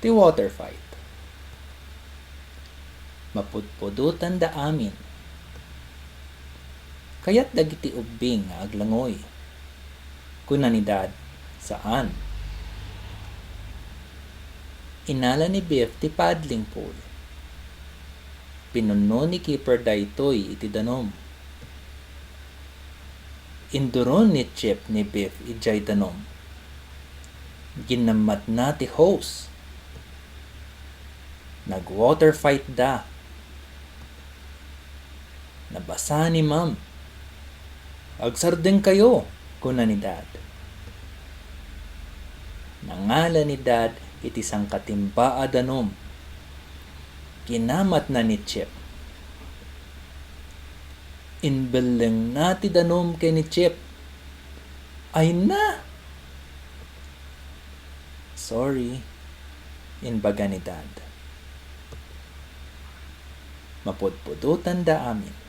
ti water fight. Mapudpudutan da amin. Kaya't dagiti ubing nga aglangoy. Kuna ni Dad, saan? Inala ni Biff ti paddling pool. Pinuno ni Keeper daytoy iti danom. Induron ni Chip ni Biff ijay danom. Ginamat na ti hose. Nag-water fight da. Nabasa ni Ma'am. Agsardeng kayo, kuna ni Dad. Nangala ni Dad iti sangkatimba a danom. Ginamat na ni Chip. Inbeleng na ti danom kay ni Chip. Ay na! Sorry, inbaga ni Dad. Mapudpudutan da amin.